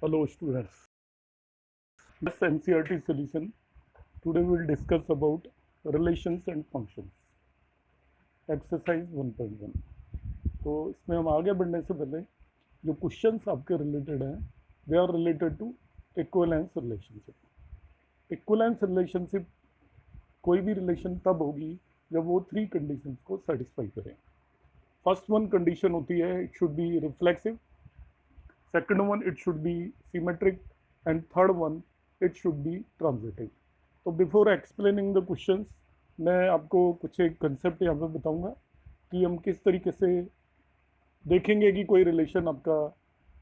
Hello students. This NCERT solution. Today we will discuss about relations and functions. Exercise 1.1. तो इसमें हम आगे बढ़ने से पहले जो क्वेश्चंस आपके रिलेटेड हैं they are related to equivalence relationship. Equivalence relationship कोई भी रिलेशन तब होगी जब वो 3 कंडीशंस को सेटिस्फाई करें। फर्स्ट वन कंडीशन होती है it should be reflexive, second one it should be symmetric, and third one it should be transitive. तो बिफोर एक्सप्लेनिंग द क्वेश्चंस मैं आपको कुछ एक कंसेप्ट यहाँ पे बताऊंगा कि हम किस तरीके से देखेंगे कि कोई रिलेशन आपका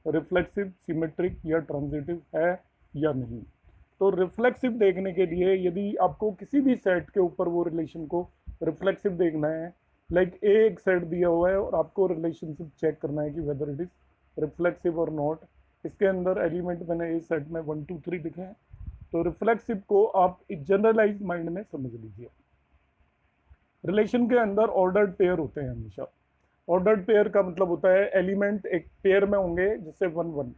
रिफ्लेक्सिव, सिमेट्रिक या ट्रांजिटिव है या नहीं। तो रिफ्लेक्सिव देखने के लिए यदि आपको किसी भी सेट के ऊपर वो रिलेशन को रिफ्लेक्सिव देखना है, लाइक एक सेट दिया हुआ है और आपको रिलेशनशिप चेक करना है कि वेदर इट इज़ रिफ्लेक्सिव और नॉट। इसके अंदर एलिमेंट मैंने इस सेट में 1 2 3 लिखे हैं। तो रिफ्लेक्सिव को आप जनरलाइज माइंड में समझ लीजिए। रिलेशन के अंदर ऑर्डर्ड पेयर होते हैं हमेशा। ऑर्डर्ड पेयर का मतलब होता है एलिमेंट एक पेयर में होंगे, जैसे 1 1,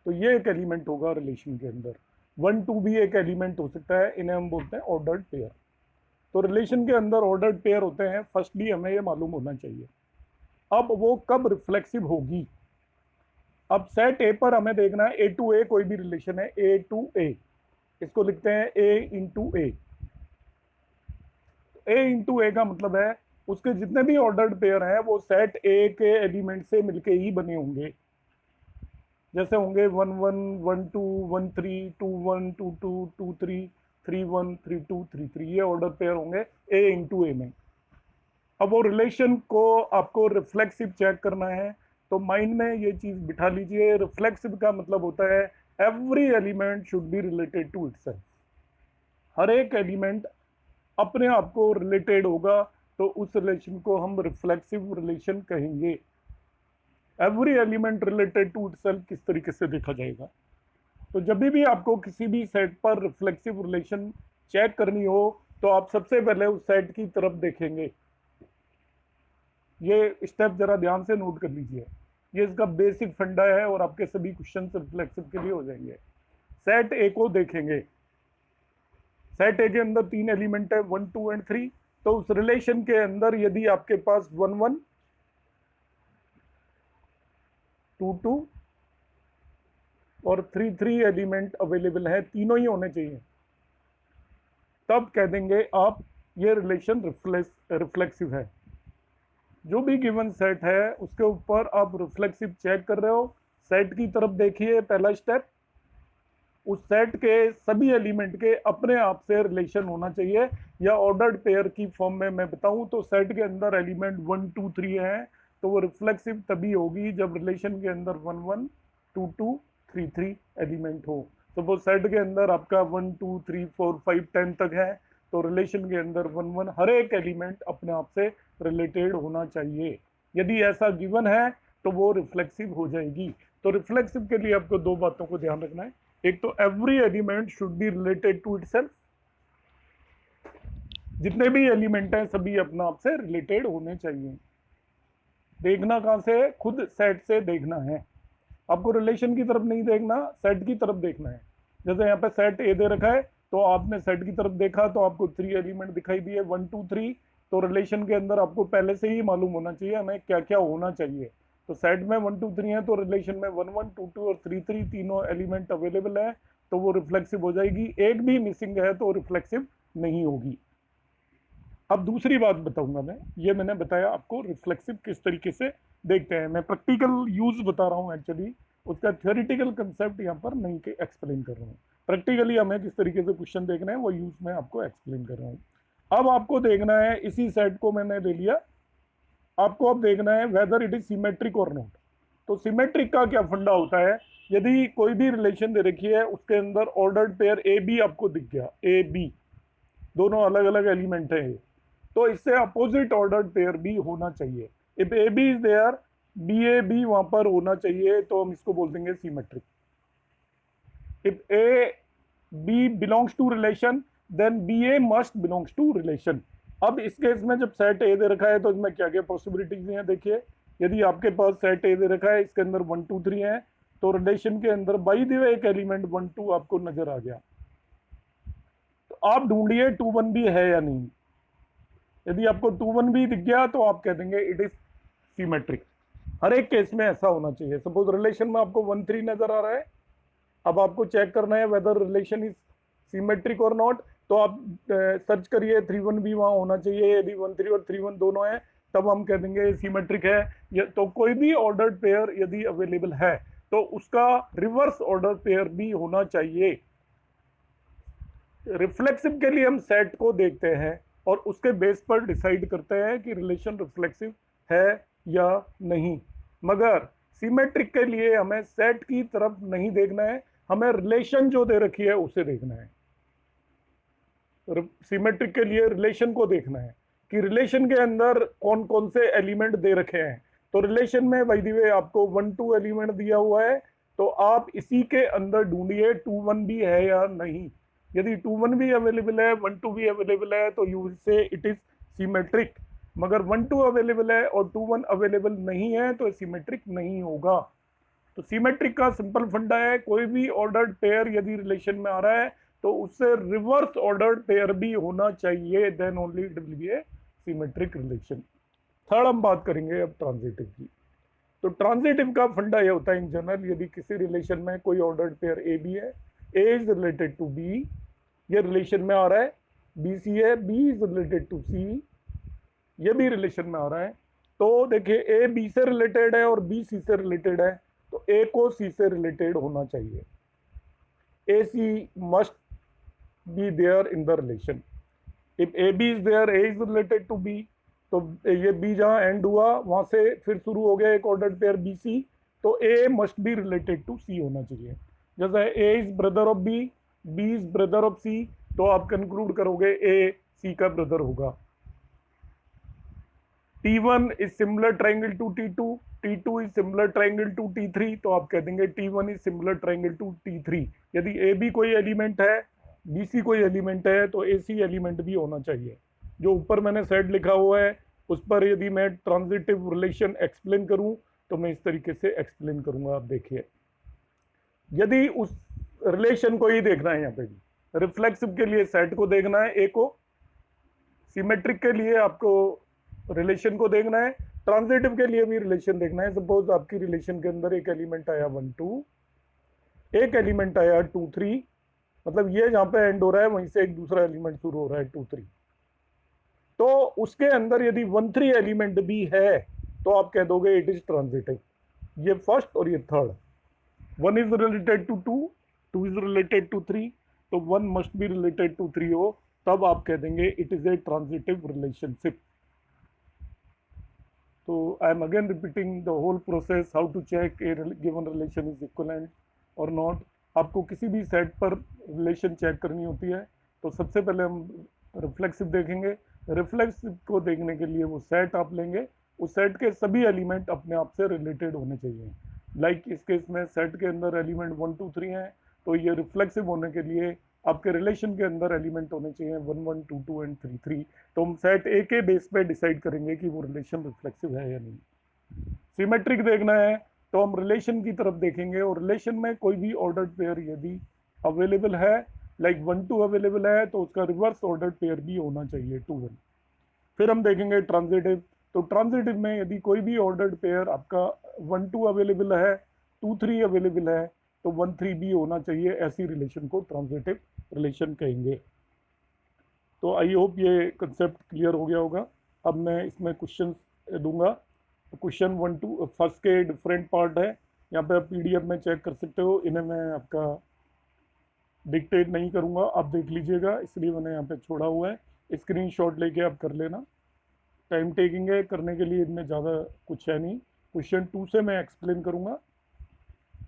तो ये एक एलिमेंट होगा रिलेशन के अंदर। 1 2 भी एक एलिमेंट हो सकता है, इन्हें हम बोलते हैं ऑर्डर्ड पेयर। तो रिलेशन के अंदर ऑर्डर्ड पेयर होते हैं। फर्स्टली हमें ये मालूम होना चाहिए अब वो कब रिफ्लेक्सिव होगी। अब सेट ए पर हमें देखना है ए टू ए कोई भी रिलेशन है, ए टू ए, इसको लिखते हैं ए इंटू ए। ए इंटू ए का मतलब है उसके जितने भी ऑर्डर्ड पेयर हैं वो सेट ए के एलिमेंट से मिलके ही बने होंगे। जैसे होंगे 1 1 1 2 1 3 2 1 2 2 2 3 3 1 3 2 3 3, ये ऑर्डर पेयर होंगे ए इंटू ए में। अब वो रिलेशन को आपको रिफ्लेक्सिव चेक करना है तो माइंड में ये चीज़ बिठा लीजिए। रिफ्लेक्सिव का मतलब होता है every element should be related to itself. हर एक एलिमेंट अपने आप को रिलेटेड होगा तो उस रिलेशन को हम रिफ्लेक्सिव रिलेशन कहेंगे। Every element related to itself किस तरीके से देखा जाएगा, तो जब भी आपको किसी भी सेट पर रिफ्लेक्सिव रिलेशन चेक करनी हो तो आप सबसे पहले उस सेट की तरफ देखेंगे। ये स्टेप जरा ध्यान से नोट कर लीजिए, ये इसका बेसिक फंडा है और आपके सभी क्वेश्चन रिफ्लेक्सिव के लिए हो जाएंगे। सेट ए को देखेंगे। सेट ए के अंदर 3 एलिमेंट है, 1 2 एंड 3। तो उस रिलेशन के अंदर यदि आपके पास 1 1 2 2 और 3 3 एलिमेंट अवेलेबल है, तीनों ही होने चाहिए, तब कह देंगे आप ये रिलेशन रिफ्लेक्सिव है। जो भी गिवन सेट है उसके ऊपर आप रिफ्लेक्सिव चेक कर रहे हो, सेट की तरफ देखिए। पहला स्टेप, उस सेट के सभी एलिमेंट के अपने आप से रिलेशन होना चाहिए, या ऑर्डर्ड पेयर की फॉर्म में मैं बताऊं तो सेट के अंदर एलिमेंट 1 2 3 है तो वो रिफ्लेक्सिव तभी होगी जब रिलेशन के अंदर 1 1 2 2 3 3 एलिमेंट हो। सपोज सेट के अंदर आपका 1 2 3 4 5 10 तक है तो रिलेशन के अंदर 1 1 हर एक एलिमेंट अपने आप से रिलेटेड होना चाहिए। यदि ऐसा गिवन है तो वो रिफ्लेक्सिव हो जाएगी। तो रिफ्लेक्सिव के लिए आपको 2 बातों को ध्यान रखना है। एक तो every element should be related to itself, जितने भी एलिमेंट हैं सभी अपने आप से रिलेटेड होने चाहिए। देखना कहां से, खुद सेट से देखना है। आपको रिलेशन की तरफ नहीं देखना, सेट की तरफ देखना है। जैसे यहाँ पे सेट ए दे रखा है तो आपने सेट की तरफ देखा तो आपको 3 एलिमेंट दिखाई दिए 1 2 3। तो रिलेशन के अंदर आपको पहले से ही मालूम होना चाहिए हमें क्या क्या होना चाहिए। तो सेट में 1 2 3 है तो रिलेशन में 1 1 2 2 और 3 3 तीनों एलिमेंट अवेलेबल है तो वो रिफ्लेक्सिव हो जाएगी। एक भी मिसिंग है तो रिफ्लेक्सिव नहीं होगी। अब दूसरी बात बताऊंगा मैं, ये मैंने बताया आपको रिफ्लेक्सिव किस तरीके से देखते हैं। मैं प्रैक्टिकल यूज बता रहा हूँ एक्चुअली, उसका थ्योरेटिकल कंसेप्ट यहाँ पर नहीं एक्सप्लेन कर रहा हूँ। प्रैक्टिकली हमें किस तरीके से क्वेश्चन देखना है वो यूज में आपको एक्सप्लेन कर रहा हूँ। अब आपको देखना है, इसी सेट को मैंने ले लिया, आपको अब देखना है वेदर इट इज सिमेट्रिक और नॉट। तो सिमेट्रिक का क्या फंडा होता है, यदि कोई भी रिलेशन दे रखी है उसके अंदर ऑर्डर्ड पेयर ए बी आपको दिख गया, ए बी दोनों अलग अलग एलिमेंट है, तो इससे अपोजिट ऑर्डर्ड पेयर भी होना चाहिए। If A B is there b a b वहां पर होना चाहिए तो हम इसको बोल देंगे symmetric. If A B belongs to relation then b a must belongs to relation. अब इस केस में जब सेट ए दे रखा है तो इसमें क्या क्या पॉसिबिलिटीज हैं देखिए। यदि आपके पास सेट ए दे रखा है, इसके अंदर 1 2 3 है तो रिलेशन के अंदर बाई द वे एक एलिमेंट 1 2 आपको नजर आ गया, तो आप ढूंढिए 2 1 भी है या नहीं। यदि आपको 2 1 भी दिख गया तो आप कह देंगे इट इज सिमेट्रिक। हर एक केस में ऐसा होना चाहिए। सपोज रिलेशन में आपको 1 3 नजर आ रहा है, अब आपको चेक करना है वेदर रिलेशन इज सिमेट्रिक और नॉट, तो आप सर्च करिए 3 1 भी वहां होना चाहिए। यदि 1 3 और 3 1 दोनों है तब हम कह देंगे सिमेट्रिक है। तो कोई भी ऑर्डर्ड पेयर यदि अवेलेबल है तो उसका रिवर्स ऑर्डर पेयर भी होना चाहिए। रिफ्लेक्सिव के लिए हम सेट को देखते हैं और उसके बेस पर डिसाइड करते हैं कि रिलेशन रिफ्लेक्सिव है या नहीं। मगर सिमेट्रिक के लिए हमें सेट की तरफ नहीं देखना है, हमें रिलेशन जो दे रखी है उसे देखना है। सिमेट्रिक के लिए रिलेशन को देखना है कि रिलेशन के अंदर कौन कौन से एलिमेंट दे रखे हैं। तो रिलेशन में बाय द वे आपको 1 2 एलिमेंट दिया हुआ है, तो आप इसी के अंदर ढूंढिए 2 1 भी है या नहीं। यदि 2 1 भी अवेलेबल है, 1 2 भी अवेलेबल है, तो you will say it is symmetric. मगर 1 2 अवेलेबल है और 2 1 अवेलेबल नहीं है तो सिमेट्रिक नहीं होगा। तो सिमेट्रिक का सिंपल फंडा है, कोई भी ऑर्डर्ड पेयर यदि रिलेशन में आ रहा है तो उससे रिवर्स ऑर्डर्ड पेयर भी होना चाहिए, then only it will be a symmetric relation. Third हम बात करेंगे अब ट्रांजिटिव की। तो ट्रांजिटिव का फंडा यह होता है इन जनरल, यदि किसी रिलेशन में कोई ऑर्डर्ड पेयर ए बी है, A is related to B, ये रिलेशन में आ रहा है, बी सी है, बी इज रिलेटेड टू सी, ये भी रिलेशन में आ रहा है। तो देखिए ए बी से रिलेटेड है और बी सी से रिलेटेड है, तो ए को सी से रिलेटेड होना चाहिए। A C must be there in the relation. If A B is there, A is related to B, तो ये बी जहां एंड हुआ वहां से फिर शुरू हो गया एक ऑर्डर्ड पेयर बी सी, तो A must be related to C होना चाहिए। जैसे A is brother of B, B is brother of C, तो आप कंक्लूड करोगे ए सी का ब्रदर होगा। T1 is similar triangle to T2, T2 is similar triangle to T3, तो आप कह देंगे T1 is similar triangle to T3। यदि AB कोई एलिमेंट है, BC कोई एलिमेंट है, तो AC एलिमेंट भी होना चाहिए। जो ऊपर मैंने सेट लिखा हुआ है उस पर यदि मैं ट्रांजिटिव रिलेशन एक्सप्लेन करूं तो मैं इस तरीके से एक्सप्लेन करूंगा। आप देखिए, यदि उस रिलेशन को ही देखना है, यहाँ पे भी रिफ्लेक्सिव के लिए सेट को देखना है ए को, सिमेट्रिक के लिए आपको रिलेशन को देखना है, ट्रांजिटिव के लिए भी रिलेशन देखना है। सपोज आपकी रिलेशन के अंदर एक एलिमेंट आया 1 2, एक एलिमेंट आया 2 3, मतलब ये जहां पे एंड हो रहा है वहीं से एक दूसरा एलिमेंट शुरू हो रहा है 2 3, तो उसके अंदर यदि 1 3 एलिमेंट भी है तो आप कह दोगे इट इज ट्रांजिटिव। ये फर्स्ट और ये third, 1 is related to 2, 2 is related to 3, तो 1 मस्ट बी रिलेटेड टू 3 हो, तब आप कह देंगे it is a transitive relationship. So I am again repeating the whole process how to check a given relation is equivalent or not। आपको किसी भी set पर रिलेशन चेक करनी होती है तो सबसे पहले हम रिफ्लेक्सिव देखेंगे। रिफ्लेक्सिव को देखने के लिए वो सेट आप लेंगे, उस सेट के सभी एलिमेंट अपने आप से रिलेटेड होने चाहिए। लाइक इस केस में सेट के अंदर एलिमेंट 1 2 3 हैं, तो ये रिफ्लेक्सिव होने के लिए आपके रिलेशन के अंदर एलिमेंट होने चाहिए 1 1 2 2 एंड 3 3। तो हम सेट ए के बेस पे डिसाइड करेंगे कि वो रिलेशन रिफ्लेक्सिव है या नहीं। सिमेट्रिक देखना है तो हम रिलेशन की तरफ देखेंगे और रिलेशन में कोई भी ऑर्डर्ड पेयर यदि अवेलेबल है, लाइक 1 2 अवेलेबल है, तो उसका रिवर्स ऑर्डर्ड पेयर भी होना चाहिए 2 1। फिर हम देखेंगे ट्रांजिटिव, तो ट्रांजिटिव में यदि कोई भी ऑर्डर्ड पेयर आपका 1 2 अवेलेबल है, 2 3 अवेलेबल है, तो 1 3 भी होना चाहिए। ऐसी रिलेशन को ट्रांजिटिव रिलेशन कहेंगे। तो आई होप ये कंसेप्ट क्लियर हो गया होगा। अब मैं इसमें क्वेश्चन दूंगा। तो क्वेश्चन 1 2 फर्स्ट के डिफरेंट पार्ट है, यहाँ पे आप PDF में चेक कर सकते हो। इन्हें मैं आपका डिक्टेट नहीं करूँगा, आप देख लीजिएगा, इसलिए मैंने यहाँ पे छोड़ा हुआ है। स्क्रीनशॉट लेके आप कर लेना। टाइम टेकिंग है करने के लिए, इनमें ज़्यादा कुछ है नहीं। क्वेश्चन 2 से मैं एक्सप्लेन करूँगा,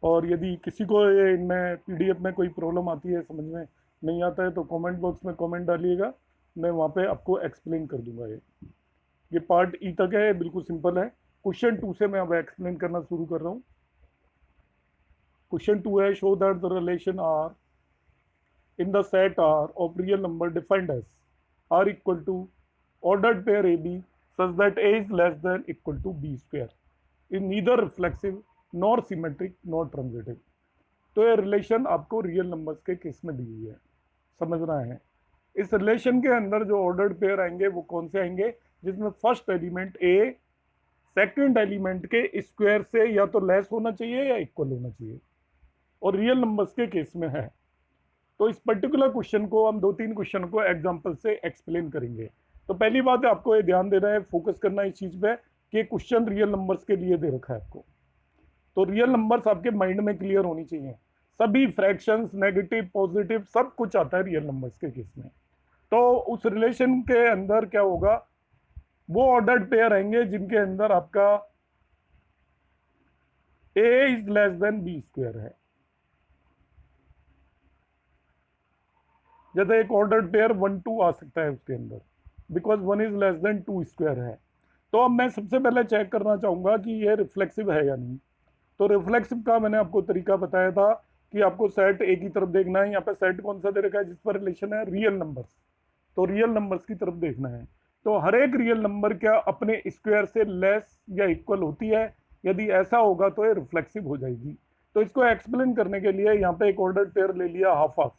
और यदि किसी को ये इनमें PDF में कोई प्रॉब्लम आती है, समझ में नहीं आता है, तो कमेंट बॉक्स में कमेंट डालिएगा, मैं वहाँ पे आपको एक्सप्लेन कर दूंगा। ये पार्ट ई तक है, बिल्कुल सिंपल है। क्वेश्चन 2 से मैं अब एक्सप्लेन करना शुरू कर रहा हूँ। क्वेश्चन 2 है, show that the relation R in the set R of real number defined as R equal to ordered pair AB such that A is less than equal to B square is neither reflexive nor symmetric nor transitive. तो ये relation आपको real numbers के case में दी हुई है, समझना है। इस रिलेशन के अंदर जो ऑर्डर्ड पेयर आएंगे वो कौन से आएंगे, जिसमें फर्स्ट एलिमेंट ए सेकंड एलिमेंट के स्क्वायर से या तो लेस होना चाहिए या इक्वल होना चाहिए, और रियल नंबर्स के केस में है। तो इस पर्टिकुलर क्वेश्चन को हम 2-3 क्वेश्चन को एग्जांपल से एक्सप्लेन करेंगे। तो पहली बात है, आपको ये ध्यान देना है, फोकस करना है इस चीज पे कि क्वेश्चन रियल नंबर्स के लिए दे रखा है आपको। तो रियल नंबर्स आपके माइंड में क्लियर होनी चाहिए। सभी फ्रैक्शंस, नेगेटिव, पॉजिटिव, सब कुछ आता है रियल नंबर्स के केस में। तो उस रिलेशन के अंदर क्या होगा, वो ऑर्डर्ड पेयर आएंगे जिनके अंदर आपका a is less than b square है। जैसे एक ऑर्डर्ड पेयर 1-2 आ सकता है उसके अंदर, because 1 is less then 2 square है। तो अब मैं सबसे पहले चेक करना चाहूंगा कि ये रिफ्लेक्सिव है या नहीं। तो रिफ्लेक्सिव का मैंने आपको तरीका बताया था कि आपको सेट ए की तरफ देखना है। यहाँ पे सेट कौन सा दे रखा है, जिस पर रिलेशन है रियल नंबर्स। तो रियल नंबर्स की तरफ देखना है। तो हर एक रियल नंबर क्या अपने स्क्वायर से लेस या इक्वल होती है, यदि ऐसा होगा तो ये रिफ्लेक्सिव हो जाएगी। तो इसको एक्सप्लेन करने के लिए यहाँ पे एक ऑर्डर्ड पेयर ले लिया हाफ हाफ।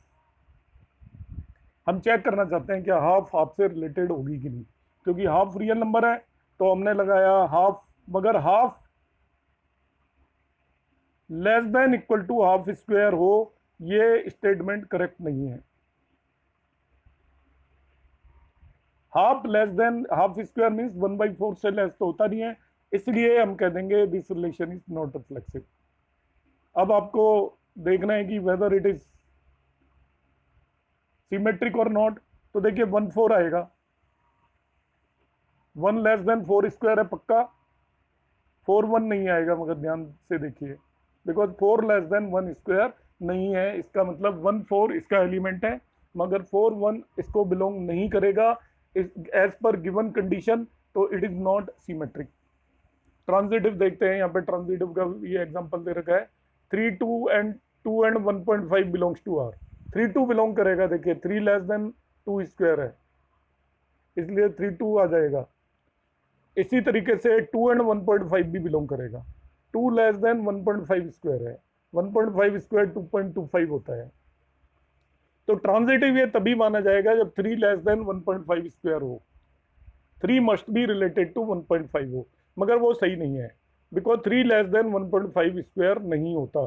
हम चेक करना चाहते हैं कि हाफ हाफ से रिलेटेड होगी कि नहीं, क्योंकि हाफ रियल नंबर है। तो हमने लगाया हाफ, मगर half less than equal to half square हो, ये स्टेटमेंट करेक्ट नहीं है। Half less than half square means 1/4 से लेस तो होता नहीं है, इसलिए हम कह देंगे this relation is not reflexive. अब आपको देखना है कि वेदर इट इज सिमेट्रिक और नॉट। तो देखिए 1/4 आएगा, 1 लेस देन 4 स्क्वायर है पक्का, 4/1 नहीं आएगा, मगर ध्यान से देखिए, बिकॉज 4 लेस देन 1 स्क्वायर नहीं है। इसका मतलब 1/4 इसका एलिमेंट है, मगर 4/1 इसको बिलोंग नहीं करेगा एज पर गिवन कंडीशन। तो it is not symmetric. Transitive देखते हैं, यहाँ पे ट्रांजिटिव का ये एग्जांपल दे रखा है, 3 2 and 1.5 belongs to R. 3 2 belong करेगा, देखिए 3 लेस देन 2 स्क्वायर है, इसलिए 3 2 आ जाएगा। इसी तरीके से 2 एंड 1.5 भी बिलोंग करेगा, 2 लेस देन 1.5 स्क्वायर है, 1.5 स्क्वायर 2.25 होता है। तो ट्रांजिटिव ये तभी माना जाएगा जब 3 लेस देन 1.5 स्क्वायर हो, 3 मस्ट बी रिलेटेड टू 1.5 हो, मगर वो सही नहीं है, बिकॉज 3 लेस देन 1.5 स्क्वायर नहीं होता।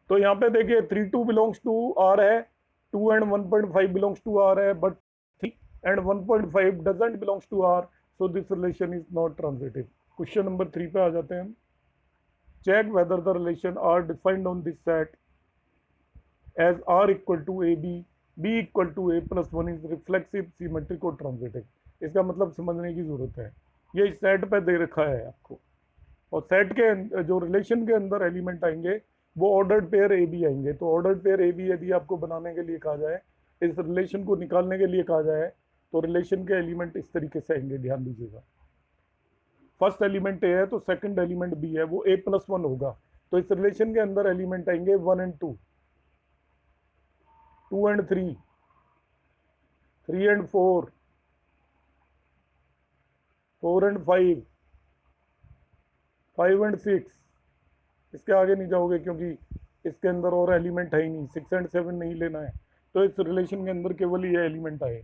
तो यहाँ पे देखिए 3 2 बिलोंग्स टू आर है, 2 एंड 1.5 बिलोंग्स टू आर है, but 3 and 1.5 doesn't belongs to R, so this relation is not transitive. Question number 3 पे आ जाते हैं हम। Check whether the relation R defined on this set as R equal to a b, b equal to a plus 1 is reflexive, symmetric और transitive. इसका मतलब समझने की जरूरत है, ये इस सेट पे दे रखा है आपको, और सेट के जो रिलेशन के अंदर एलिमेंट आएंगे वो ऑर्डर्ड पेयर ए बी आएंगे। तो ऑर्डर्ड पेयर ए बी यदि आपको बनाने के लिए कहा जाए, इस रिलेशन को निकालने के लिए कहा जाए, तो रिलेशन के एलिमेंट इस तरीके से आएंगे, ध्यान दीजिएगा। फर्स्ट एलिमेंट ए है तो सेकंड एलिमेंट बी है, वो a+1 होगा। तो इस रिलेशन के अंदर एलिमेंट आएंगे 1 and 2, 2 and 3, 3 and 4, 4 and 5, 5 and 6। इसके आगे नहीं जाओगे क्योंकि इसके अंदर और एलिमेंट है ही नहीं, 6 एंड 7 नहीं लेना है। तो इस रिलेशन के अंदर केवल ये एलिमेंट आए।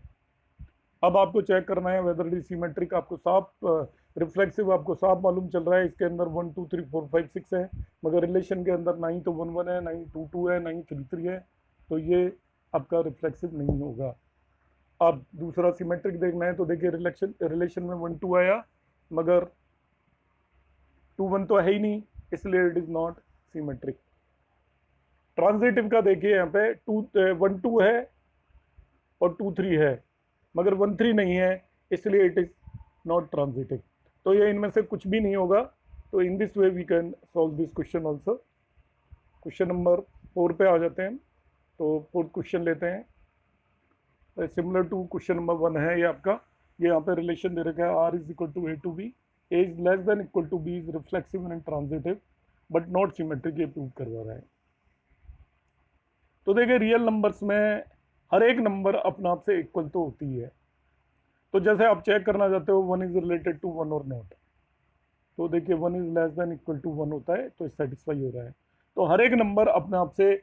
अब आपको चेक करना है वेदर इट इज सिमेट्रिक। आपको साफ रिफ्लेक्सिव आपको साफ मालूम चल रहा है, इसके अंदर 1 2 3 4 5 6 है, मगर रिलेशन के अंदर ना ही तो 1 1 है, ना ही 2 2 है, ना ही 3 3 है। तो ये आपका रिफ्लेक्सिव नहीं होगा। अब दूसरा सिमेट्रिक देखना है, तो देखिए रिलेशन में 1 2 आया, मगर 2 1 तो है ही नहीं, इसलिए it is not symmetric. Transitive का देखिए यहाँ पे 1 2 है और 2 3 है, मगर 1 3 नहीं है, इसलिए इट इज नॉट ट्रांजिटिव। तो ये इनमें से कुछ भी नहीं होगा। तो in this way we can solve this question also. Question number 4 पे आ जाते हैं। तो फोर्थ क्वेश्चन लेते हैं, सिमिलर टू क्वेश्चन नंबर 1 है ये आपका। ये यहाँ पे रिलेशन दे रखा है, R is equal to a to b, a is less than equal to b is reflexive and transitive but not symmetric, ये प्रूव करवा रहा है। तो देखिए रियल नंबर्स में हर एक नंबर अपने आप से इक्वल तो होती है। तो जैसे आप चेक करना चाहते हो 1 इज रिलेटेड टू 1 और नॉट, तो देखिए 1 is less than equal to 1 होता है तो सेटिस्फाई हो रहा है। तो हर एक नंबर अपने आप से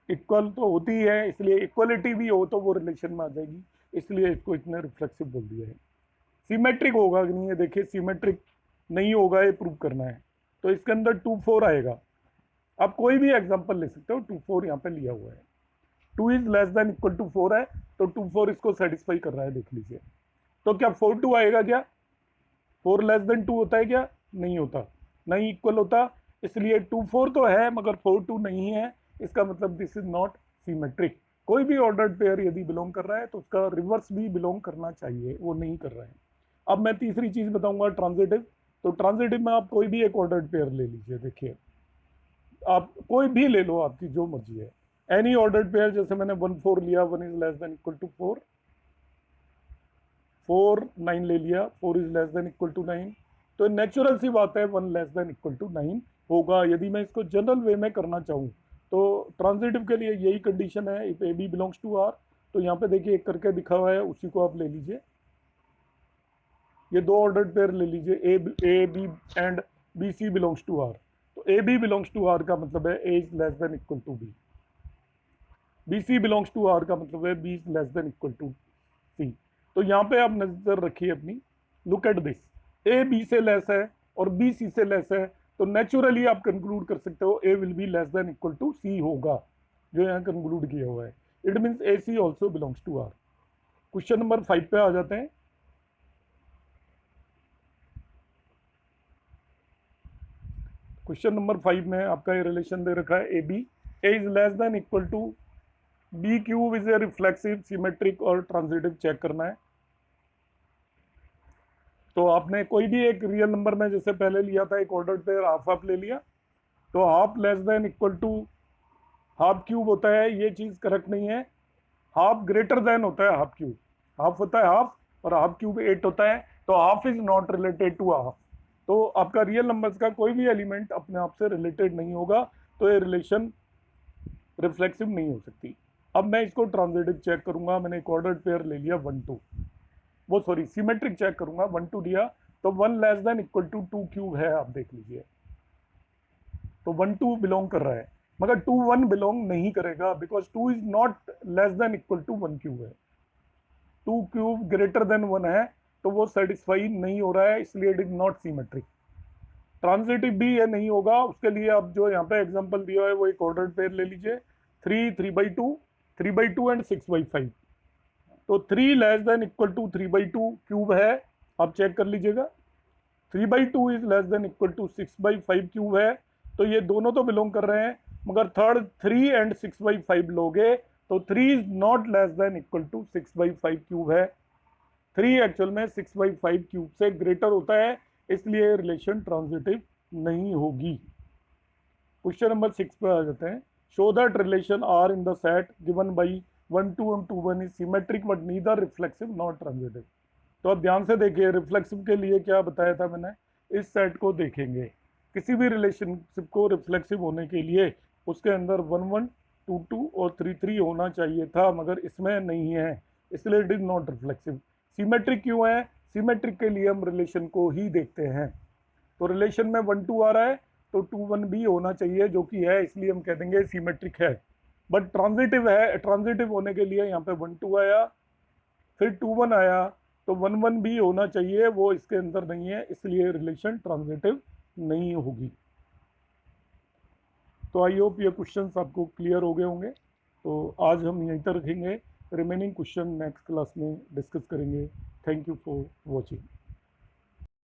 इक्वल तो होती है, इसलिए इक्वलिटी भी हो तो वो रिलेशन में आ जाएगी, इसलिए इसको इतने रिफ्लेक्सिव बोल दिया है। सिमेट्रिक होगा कि नहीं, ये देखिए सिमेट्रिक नहीं होगा, ये प्रूव करना है। तो इसके अंदर 2 4 आएगा। आप कोई भी एग्जांपल ले सकते हो, 2 4 यहाँ पे लिया हुआ है। 2 is less than equal to 4 है, तो 2 4 इसको सेटिस्फाई कर रहा है, देख लीजिए। तो क्या 4 2 आएगा क्या? 4 लेस देन 2 होता है क्या? नहीं होता, नहीं इक्वल होता, इसलिए 2 4 तो है मगर 4 2 नहीं है। इसका मतलब दिस इज नॉट सिमेट्रिक। कोई भी ऑर्डर्ड पेयर यदि बिलोंग कर रहा है तो उसका रिवर्स भी बिलोंग करना चाहिए, वो नहीं कर रहा है। अब मैं तीसरी चीज बताऊंगा, ट्रांजिटिव। तो ट्रांजिटिव में आप कोई भी एक ऑर्डर्ड पेयर ले लीजिए, देखिए आप कोई भी ले लो, आपकी जो मर्जी है, एनी ऑर्डर्ड पेयर। जैसे मैंने 1 4 लिया, 1 is less than equal to 4, 4 9 ले लिया, 4 is less than equal to 9। तो नेचुरल सी बात है 1 लेस देन इक्वल टू 9 होगा, यदि मैं इसको जनरल वे में करना चाहूँ तो। ट्रांजिटिव के लिए यही कंडीशन है, if A B belongs to R. तो यहाँ पे देखिए एक करके दिखा हुआ है, उसी को आप ले लीजिए। ये दो ऑर्डर्ड पेयर ले लीजिए, A B and B C belongs to R. तो A B belongs to R का मतलब है A is less than equal to B, B C belongs to R का मतलब है B is less than equal to C. तो यहाँ पे आप नजर रखिए अपनी, look at this, A B से लेस है और बी सी से लेस है, तो नेचुरली आप कंक्लूड कर सकते हो A will be less than equal to C होगा, जो यहाँ कंक्लूड किया हुआ है। It means A C also belongs to R. Question number 5 पे आ जाते हैं। क्वेश्चन नंबर 5 में आपका ये रिलेशन दे रखा है, a b, a is less than equal to b cube is a reflexive, symmetric और ट्रांजिटिव चेक करना है। तो आपने कोई भी एक रियल नंबर में जैसे पहले लिया था एक ऑर्डर्ड पेयर हाफ हाफ ले लिया, तो half less than equal to half cube होता है, ये चीज करेक्ट नहीं है। हाफ ग्रेटर देन होता है हाफ क्यूब, हाफ होता है हाफ और हाफ क्यूब 8 होता है, तो half is not related to half. तो आपका रियल नंबर्स का कोई भी एलिमेंट अपने आप से रिलेटेड नहीं होगा, तो ये रिलेशन रिफ्लेक्सिव नहीं हो सकती। अब मैं इसको ट्रांजिटिव चेक करूंगा, मैंने एक ऑर्डर्ड पेयर ले लिया 1 2, वो सॉरी सिमेट्रिक चेक करूंगा, 1 2 लिया, तो 1 less than equal to 2 cube है, आप देख लीजिए। तो 1 2 बिलोंग कर रहा है, मगर 2 1 बिलोंग नहीं करेगा, because 2 is not less than equal to 1 cube है। 2 क्यूब ग्रेटर देन 1 है, तो वो सेटिस्फाई नहीं हो रहा है, इसलिए it is not symmetric. Transitive भी ये नहीं होगा, उसके लिए आप जो यहाँ पे एग्जांपल दिया है वो एक ऑर्डर्ड पेयर ले लीजिए, 3 3/2, 3/2 एंड 6/5। तो 3 less than equal to 3/2 cube है, आप चेक कर लीजिएगा। 3/2 is less than equal to 6/5 cube है, तो ये दोनों तो बिलोंग कर रहे हैं, मगर थर्ड 3 एंड 6/5 लोगे तो 3 is not less than equal to 6/5 cube है। 3 एक्चुअल में 6/5 क्यूब से ग्रेटर होता है, इसलिए रिलेशन ट्रांजिटिव नहीं होगी। क्वेश्चन नंबर 6 पे आ जाते हैं। Show that relation R in the set given by 1 2 and 2 1 is symmetric but neither reflexive not transitive. तो आप ध्यान से देखिए, रिफ्लेक्सिव के लिए क्या बताया था मैंने, इस सेट को देखेंगे। किसी भी रिलेशनशिप को रिफ्लेक्सिव होने के लिए उसके अंदर 1 1 2 2 और 3 3 होना चाहिए था, मगर इसमें नहीं है, इसलिए it is not reflexive. Symmetric क्यों है? सिमेट्रिक के लिए हम रिलेशन को ही देखते हैं। तो रिलेशन में 1 2 आ रहा है तो 2 1 भी होना चाहिए, जो कि है, इसलिए हम कह देंगे सिमेट्रिक है। बट ट्रांजिटिव है, ट्रांजिटिव होने के लिए यहाँ पे 1 2 आया, फिर 2 1 आया, तो 1 1 भी होना चाहिए, वो इसके अंदर नहीं है, इसलिए रिलेशन ट्रांजिटिव नहीं होगी। तो आई होप ये क्वेश्चंस आपको क्लियर हो गए होंगे। तो आज हम यहीं तक रखेंगे, रिमेनिंग क्वेश्चन नेक्स्ट क्लास में डिस्कस करेंगे। Thank you for watching.